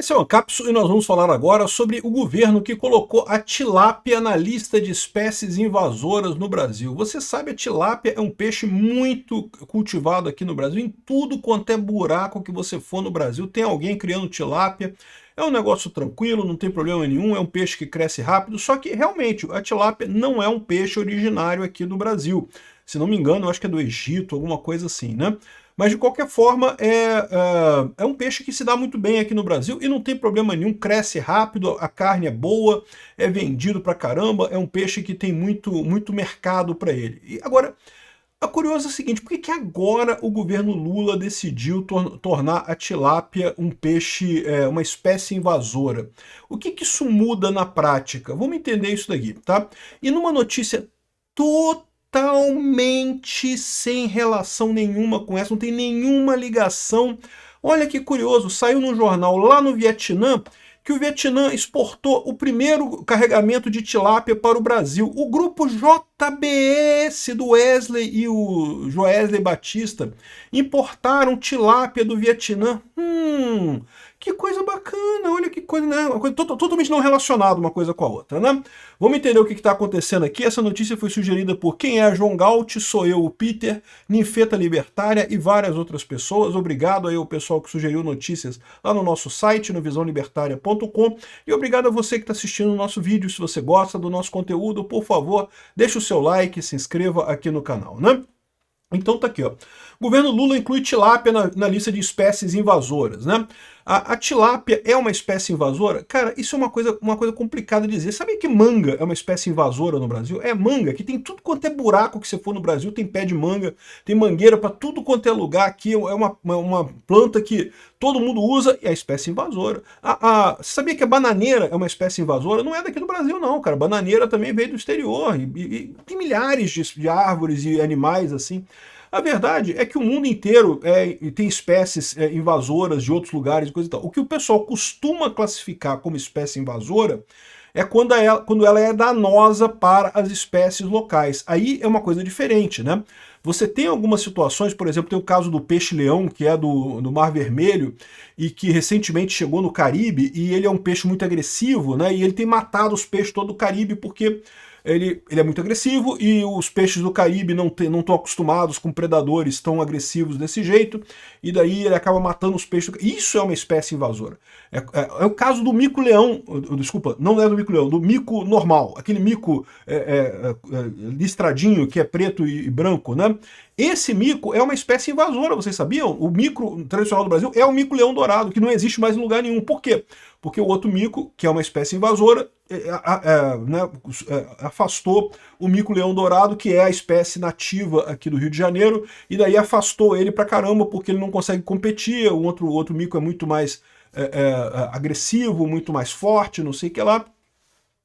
Esse é o Ancapsu e nós vamos falar agora sobre o governo que colocou a tilápia na lista de espécies invasoras no Brasil. Você sabe, a tilápia é um peixe muito cultivado aqui no Brasil. Em tudo quanto é buraco que você for no Brasil, tem alguém criando tilápia. É um negócio tranquilo, não tem problema nenhum, é um peixe que cresce rápido, só que realmente a tilápia não é um peixe originário aqui no Brasil. Se não me engano, eu acho que é do Egito, alguma coisa assim, né? Mas, de qualquer forma, é um peixe que se dá muito bem aqui no Brasil e não tem problema nenhum, cresce rápido, a carne é boa, é vendido pra caramba, é um peixe que tem muito mercado para ele. E agora, a curiosa é o seguinte, por que agora o governo Lula decidiu tornar a tilápia um peixe, uma espécie invasora? O que isso muda na prática? Vamos entender isso daqui, tá? E numa notícia totalmente sem relação nenhuma com essa, não tem nenhuma ligação. Olha que curioso, saiu num jornal lá no Vietnã que o Vietnã exportou o primeiro carregamento de tilápia para o Brasil. O grupo JBS do Wesley e o Joesley Batista importaram tilápia do Vietnã. Que coisa bacana, olha que coisa, né? Uma coisa totalmente não relacionada uma coisa com a outra, né? Vamos entender o que está acontecendo aqui. Essa notícia foi sugerida por quem é João Gaut, sou eu, o Peter, Ninfeta Libertária e várias outras pessoas. Obrigado aí ao pessoal que sugeriu notícias lá no nosso site, no visãolibertaria.com, e obrigado a você que está assistindo o nosso vídeo. Se você gosta do nosso conteúdo, por favor, deixe o seu like, se inscreva aqui no canal, né? Então tá aqui, ó. O governo Lula inclui tilápia na lista de espécies invasoras, né? A tilápia é uma espécie invasora? Cara, isso é uma coisa complicada de dizer. Sabe que manga é uma espécie invasora no Brasil? É manga, que tem tudo quanto é buraco que você for no Brasil, tem pé de manga, tem mangueira para tudo quanto é lugar aqui, é uma planta que todo mundo usa e é a espécie invasora. Você sabia que a bananeira é uma espécie invasora? Não é daqui do Brasil não, cara. Bananeira também veio do exterior e tem milhares de árvores e animais assim. A verdade é que o mundo inteiro tem espécies invasoras de outros lugares e coisa e tal. O que o pessoal costuma classificar como espécie invasora é quando ela é danosa para as espécies locais. Aí é uma coisa diferente, né? Você tem algumas situações, por exemplo, tem o caso do peixe-leão, que é do Mar Vermelho, e que recentemente chegou no Caribe, e ele é um peixe muito agressivo, né? E ele tem matado os peixes todo do Caribe porque ele é muito agressivo e os peixes do Caribe não estão acostumados com predadores tão agressivos desse jeito, e daí ele acaba matando os peixes. Isso é uma espécie invasora. É o caso do mico-leão, desculpa, não é do mico-leão, do mico normal, aquele mico listradinho que é preto e branco, né? Esse mico é uma espécie invasora, vocês sabiam? O mico tradicional do Brasil é o mico-leão dourado, que não existe mais em lugar nenhum. Por quê? Porque o outro mico, que é uma espécie invasora, afastou o mico-leão dourado, que é a espécie nativa aqui do Rio de Janeiro, e daí afastou ele pra caramba, porque ele não consegue competir, o outro mico é muito mais agressivo, muito mais forte, não sei o que lá.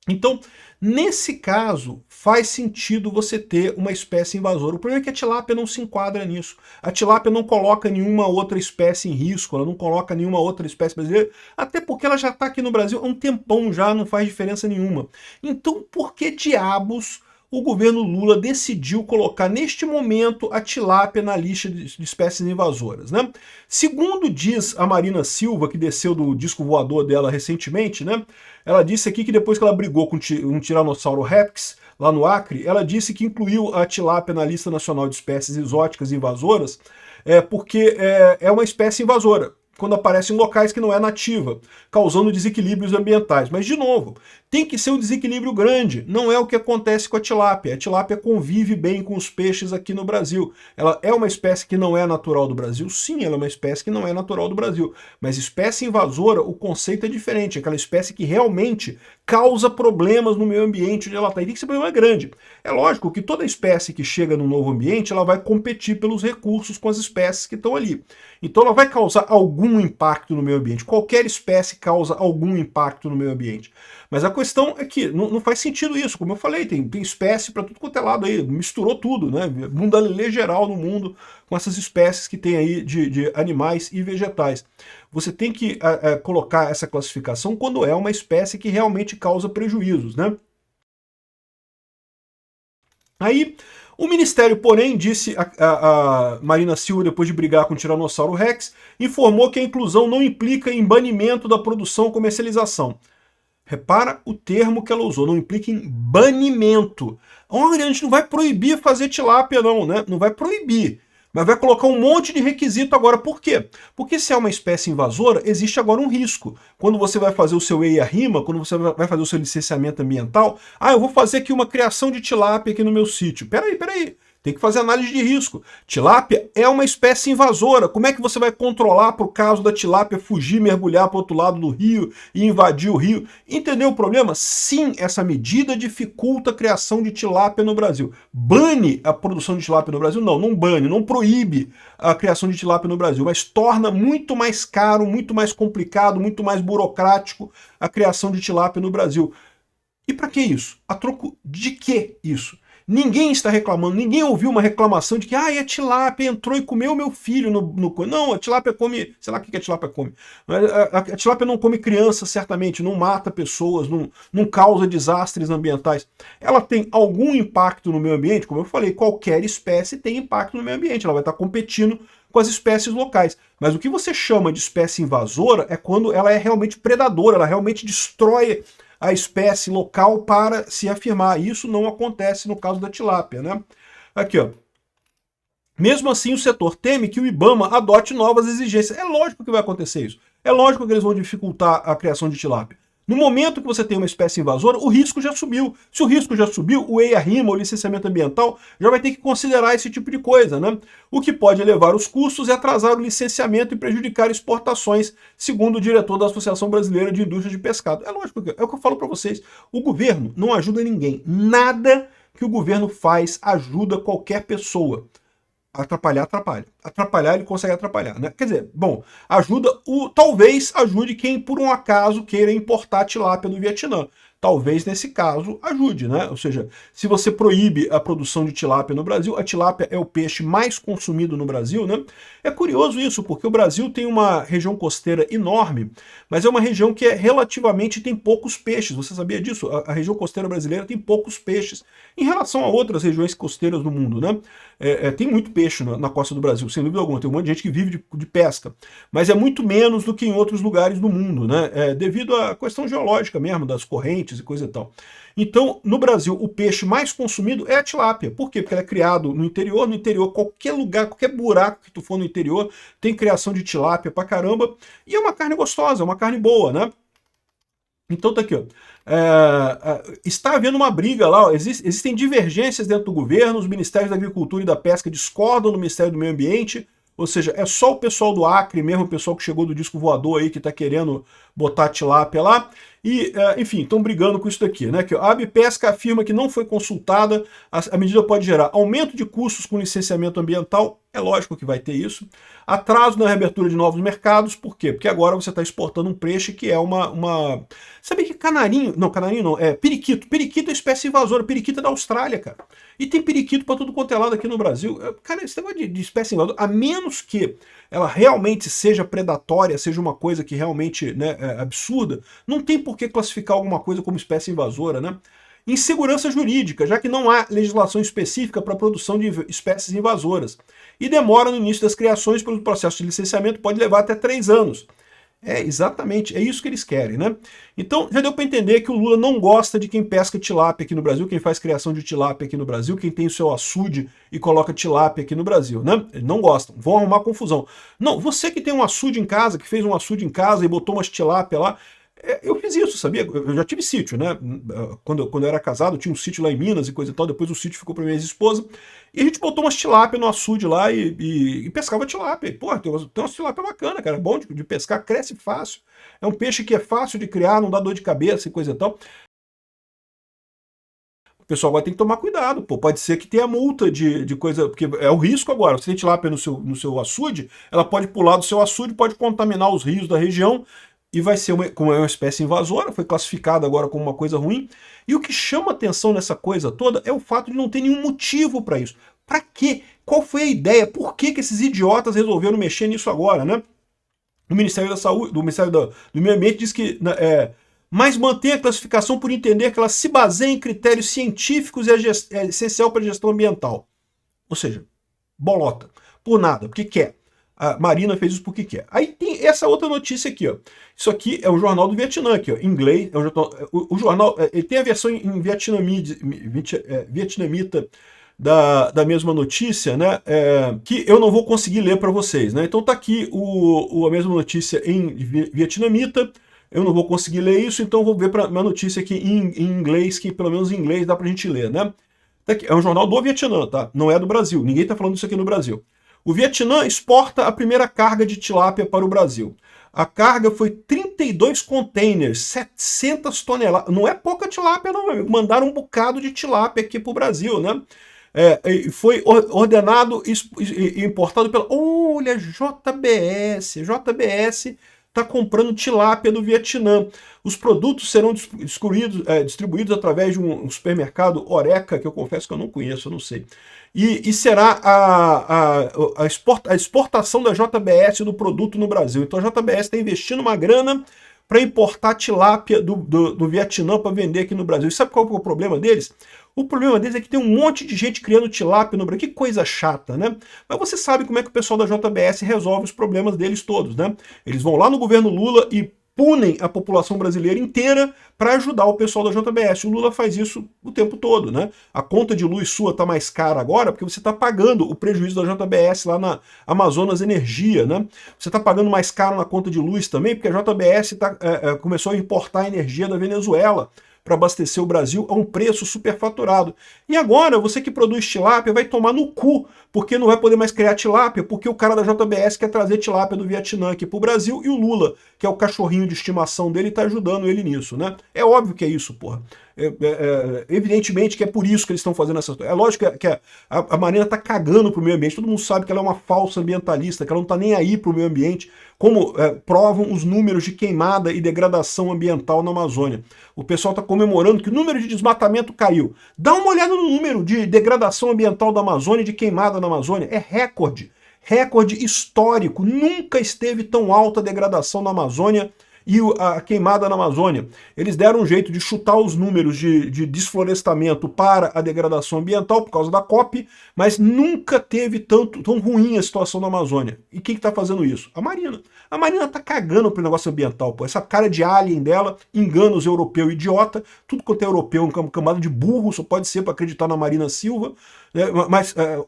Então, nesse caso, faz sentido você ter uma espécie invasora. O problema é que a tilápia não se enquadra nisso. A tilápia não coloca nenhuma outra espécie em risco, ela não coloca nenhuma outra espécie brasileira, até porque ela já está aqui no Brasil há um tempão já, não faz diferença nenhuma. Então, por que diabos o governo Lula decidiu colocar neste momento a tilápia na lista de espécies invasoras, né? Segundo diz a Marina Silva, que desceu do disco voador dela recentemente, né? Ela disse aqui que depois que ela brigou com um tiranossauro rex lá no Acre, ela disse que incluiu a tilápia na lista nacional de espécies exóticas invasoras porque é uma espécie invasora quando aparece em locais que não é nativa, causando desequilíbrios ambientais. Mas, de novo, tem que ser um desequilíbrio grande, não é o que acontece com a tilápia. A tilápia convive bem com os peixes aqui no Brasil. Ela é uma espécie que não é natural do Brasil? Sim, ela é uma espécie que não é natural do Brasil. Mas espécie invasora, o conceito é diferente, é aquela espécie que realmente causa problemas no meio ambiente onde ela está. E tem que ser um problema grande. É lógico que toda espécie que chega num novo ambiente, ela vai competir pelos recursos com as espécies que estão ali. Então ela vai causar algum impacto no meio ambiente. Qualquer espécie causa algum impacto no meio ambiente. Mas a questão é que não faz sentido isso. Como eu falei, tem espécie para tudo quanto é lado aí. Misturou tudo, né? Mundalê geral no mundo com essas espécies que tem aí de animais e vegetais. Você tem que colocar essa classificação quando é uma espécie que realmente causa prejuízos, né? Aí, O Ministério, porém, disse a Marina Silva, depois de brigar com o Tiranossauro Rex, informou que a inclusão não implica em banimento da produção e comercialização. Repara o termo que ela usou, não implica em banimento. Olha, a gente não vai proibir fazer tilápia não, né? Não vai proibir, mas vai colocar um monte de requisito agora. Por quê? Porque se é uma espécie invasora, existe agora um risco. Quando você vai fazer o seu EIA-RIMA, quando você vai fazer o seu licenciamento ambiental, eu vou fazer aqui uma criação de tilápia aqui no meu sítio. Peraí. Tem que fazer análise de risco. Tilápia é uma espécie invasora. Como é que você vai controlar para o caso da tilápia fugir, mergulhar para o outro lado do rio e invadir o rio? Entendeu o problema? Sim, essa medida dificulta a criação de tilápia no Brasil. Bane a produção de tilápia no Brasil? Não bane, não proíbe a criação de tilápia no Brasil, mas torna muito mais caro, muito mais complicado, muito mais burocrático a criação de tilápia no Brasil. E para que isso? A troco de que isso? Ninguém está reclamando, ninguém ouviu uma reclamação de que a tilápia entrou e comeu meu filho no... Não, a tilápia come... Sei lá o que a tilápia come. A tilápia não come crianças, certamente, não mata pessoas, não causa desastres ambientais. Ela tem algum impacto no meio ambiente? Como eu falei, qualquer espécie tem impacto no meio ambiente, ela vai estar competindo com as espécies locais. Mas o que você chama de espécie invasora é quando ela é realmente predadora, ela realmente destrói a espécie local para se afirmar. Isso não acontece no caso da tilápia, né? Aqui, ó. Mesmo assim, o setor teme que o IBAMA adote novas exigências. É lógico que vai acontecer isso. É lógico que eles vão dificultar a criação de tilápia. No momento que você tem uma espécie invasora, o risco já subiu. Se o risco já subiu, o EIA-RIMA, o licenciamento ambiental, já vai ter que considerar esse tipo de coisa, né? O que pode elevar os custos e atrasar o licenciamento e prejudicar exportações, segundo o diretor da Associação Brasileira de Indústria de Pescado. É lógico, é o que eu falo para vocês. O governo não ajuda ninguém. Nada que o governo faz ajuda qualquer pessoa. Atrapalhar, ele consegue atrapalhar, né? Quer dizer, bom, talvez ajude quem por um acaso queira importar tilápia do Vietnã. Talvez nesse caso ajude, né? Ou seja, se você proíbe a produção de tilápia no Brasil, a tilápia é o peixe mais consumido no Brasil, né? É curioso isso, porque o Brasil tem uma região costeira enorme, mas é uma região que relativamente tem poucos peixes. Você sabia disso? A região costeira brasileira tem poucos peixes em relação a outras regiões costeiras do mundo, né? Tem muito peixe na costa do Brasil, sem dúvida alguma. Tem um monte de gente que vive de pesca, mas é muito menos do que em outros lugares do mundo, né? Devido à questão geológica mesmo, das correntes e coisa e tal. Então, no Brasil, o peixe mais consumido é a tilápia. Por quê? Porque ela é criado no interior, qualquer lugar, qualquer buraco que tu for no interior, tem criação de tilápia pra caramba, e é uma carne gostosa, é uma carne boa, né? Então tá aqui, ó. Está havendo uma briga lá, ó. Existem divergências dentro do governo, os ministérios da Agricultura e da Pesca discordam do Ministério do Meio Ambiente, ou seja, é só o pessoal do Acre mesmo, o pessoal que chegou do disco voador aí, que está querendo botar a tilápia lá, e, enfim, estão brigando com isso daqui, né? Que a Abpesca afirma que não foi consultada, a medida pode gerar aumento de custos com licenciamento ambiental, é lógico que vai ter isso, atraso na reabertura de novos mercados, por quê? Porque agora você está exportando um peixe que é uma... Sabe que canarinho não, é periquito. Periquito é espécie invasora, periquito é da Austrália, cara. E tem periquito para tudo quanto é lado aqui no Brasil. Cara, esse negócio de espécie invasora, a menos que ela realmente seja predatória, seja uma coisa que realmente, né, é absurda, não tem por que classificar alguma coisa como espécie invasora, né? Insegurança jurídica, já que não há legislação específica para a produção de espécies invasoras. E demora no início das criações, pelo processo de licenciamento pode levar até 3 anos. Exatamente, é isso que eles querem, né? Então, já deu para entender que o Lula não gosta de quem pesca tilápia aqui no Brasil, quem faz criação de tilápia aqui no Brasil, quem tem o seu açude e coloca tilápia aqui no Brasil, né? Eles não gostam, vão arrumar confusão. Não, você que tem um açude em casa, que fez um açude em casa e botou umas tilápia lá, eu fiz isso, sabia? Eu já tive sítio, né? Quando eu era casado, eu tinha um sítio lá em Minas e coisa e tal, depois o sítio ficou para minha ex-esposa, e a gente botou umas tilápia no açude lá e pescava tilápia. Pô, tem umas tilápia bacana, cara, é bom de pescar, cresce fácil. É um peixe que é fácil de criar, não dá dor de cabeça e coisa e tal. O pessoal vai ter que tomar cuidado, pô. Pode ser que tenha multa de coisa, porque é o risco agora. Você tem tilápia no seu açude, ela pode pular do seu açude, pode contaminar os rios da região, e vai ser como é uma espécie invasora, foi classificada agora como uma coisa ruim. E o que chama atenção nessa coisa toda é o fato de não ter nenhum motivo para isso. Para quê? Qual foi a ideia? Por que esses idiotas resolveram mexer nisso agora, né? O Ministério da Saúde, do Ministério do Meio Ambiente diz que mas mantém a classificação por entender que ela se baseia em critérios científicos e é essencial para a gestão ambiental. Ou seja, bolota. Por nada, porque quer. A Marina fez isso porque quer. Aí tem essa outra notícia aqui, ó. Isso aqui é o jornal do Vietnã, aqui, ó, em inglês. É o jornal, ele tem a versão em vietnamita da mesma notícia, né? Que eu não vou conseguir ler para vocês, né? Então tá aqui a mesma notícia em vietnamita. Eu não vou conseguir ler isso, então vou ver uma notícia aqui em inglês, que pelo menos em inglês dá pra gente ler, né? É um jornal do Vietnã, tá? Não é do Brasil. Ninguém tá falando isso aqui no Brasil. O Vietnã exporta a primeira carga de tilápia para o Brasil. A carga foi 32 containers, 700 toneladas. Não é pouca tilápia, não, meu amigo. Mandaram um bocado de tilápia aqui para o Brasil, né? Foi ordenado e importado pela... Olha, JBS. JBS está comprando tilápia do Vietnã. Os produtos serão distribuídos através de um supermercado Oreca, que eu confesso que eu não conheço, eu não sei. E será a exportação da JBS do produto no Brasil. Então a JBS está investindo uma grana para importar tilápia do Vietnã para vender aqui no Brasil. E sabe qual é o problema deles? O problema deles é que tem um monte de gente criando tilápia no Brasil. Que coisa chata, né? Mas você sabe como é que o pessoal da JBS resolve os problemas deles todos, né? Eles vão lá no governo Lula e punem a população brasileira inteira para ajudar o pessoal da JBS. O Lula faz isso o tempo todo, né? A conta de luz sua está mais cara agora porque você está pagando o prejuízo da JBS lá na Amazonas Energia, né? Você está pagando mais caro na conta de luz também porque a JBS começou a importar energia da Venezuela para abastecer o Brasil a um preço superfaturado. E agora, você que produz tilápia vai tomar no cu, porque não vai poder mais criar tilápia, porque o cara da JBS quer trazer tilápia do Vietnã aqui para o Brasil, e o Lula, que é o cachorrinho de estimação dele, está ajudando ele nisso, né? É óbvio que é isso, porra. Evidentemente que é por isso que eles estão fazendo essa... É lógico que a Marina está cagando pro meio ambiente, todo mundo sabe que ela é uma falsa ambientalista, que ela não está nem aí pro meio ambiente, como provam os números de queimada e degradação ambiental na Amazônia. O pessoal está comemorando que o número de desmatamento caiu. Dá uma olhada no número de degradação ambiental da Amazônia e de queimada na Amazônia. É recorde. Recorde histórico. Nunca esteve tão alta a degradação na Amazônia e a queimada na Amazônia. Eles deram um jeito de chutar os números de desflorestamento para a degradação ambiental por causa da COP, mas nunca teve tão ruim a situação na Amazônia. E quem está fazendo isso? A Marina. A Marina tá cagando pro negócio ambiental, pô. Essa cara de alien dela engana os europeus idiota. Tudo quanto é europeu, uma camada de burro, só pode ser para acreditar na Marina Silva.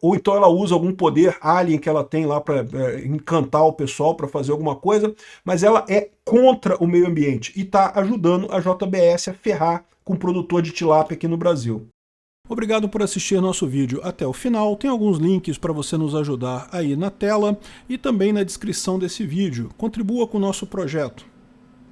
Ou então ela usa algum poder alien que ela tem lá para encantar o pessoal, para fazer alguma coisa, mas ela é contra o meio ambiente e está ajudando a JBS a ferrar com o produtor de tilápia aqui no Brasil. Obrigado por assistir nosso vídeo até o final. Tem alguns links para você nos ajudar aí na tela e também na descrição desse vídeo. Contribua com o nosso projeto.